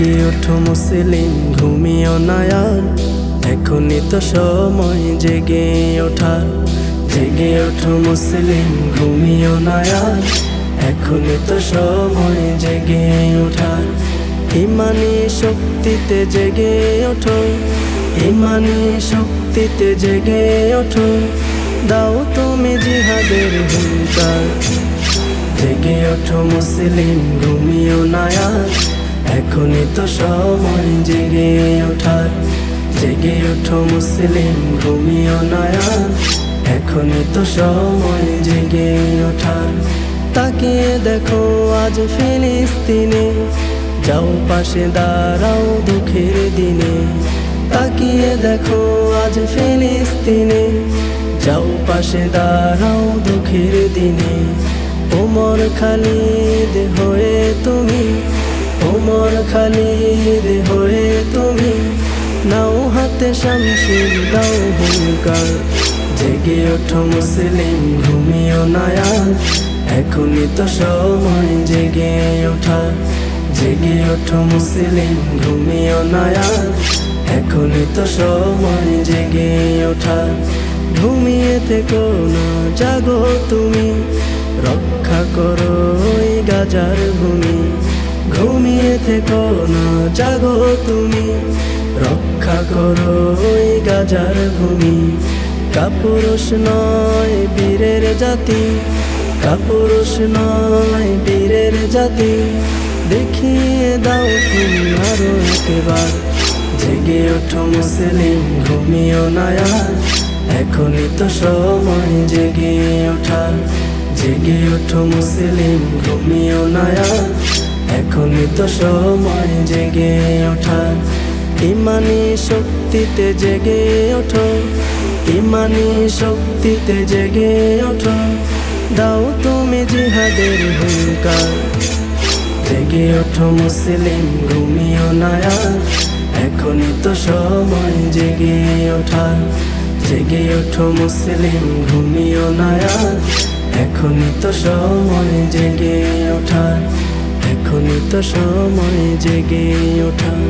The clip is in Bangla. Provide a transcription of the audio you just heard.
জেগে ওঠো মুসলিম, ঘুমিও না আর, এখনই তো সময় জেগে ওঠার। জেগে ওঠো মুসলিম, ঘুমিও না আর, এখনই তো সময় জেগে ওঠার। ইমানি শক্তিতে জেগে ওঠো, ইমানি শক্তিতে জেগে ওঠো, দাও তুমি জিহাদের হুঙ্কার। জেগে ওঠো মুসলিম, ঘুমিও না আর, এখনই তো সময় জেগে ওঠার। জেগে ওঠো মুসলিম, ঘুমিও না আর, এখনই তো সময় জেগে ওঠার। তাকিয়ে দেখো আজ ফিলিস্তিনে, যাও পাশে দাঁড়াও দুঃখের দিনে। তাকিয়ে দেখো আজ ফিলিস্তিনে, যাও পাশে দাঁড়াও দুঃখের দিনে। ওমর খালিদ হয়ে তুমি, ওমর খালিদ হয়ে তুমি, নাও হাতে শামশির দাও হুঙ্কার। জেগে ওঠো মুসলিম, ঘুমিও না আর, এখনই তো সময় জেগে ওঠার। জেগে ওঠো মুসলিম, ঘুমিও না আর, এখনই তো সময় জেগে ওঠার। ঘুমিয়ে থেকো না, জাগো তুমি, রক্ষা করো ওই গাজার ভূমি। ঘুমিয়ে থেকো না, জাগো তুমি, রক্ষা করো ওই গাজার ভূমি। কাপুরুষ নয় বীরের জাতি, কাপুরুষ নয় বীরের জাতি, দেখিয়ে দাও তুমি আরো একবার। জেগে ওঠো মুসলিম, ঘুমিও না আর, এখনই তো সময় জেগে ওঠার। জেগে ওঠো মুসলিম, ঘুমিও না আর, এখনই তো সময় জেগে ওঠার। ইমানি শক্তিতে জেগে ওঠো, ইমানি শক্তিতে জেগে ওঠো, দাও তুমি জিহাদের হুঙ্কার। জেগে ওঠো মুসলিম, ঘুমিও না আর, এখনই তো সময় জেগে ওঠার। জেগে ওঠো মুসলিম, ঘুমিও না আর, এখনই তো সময় জেগে ওঠার। এখনই তো সময় জেগে ওঠার।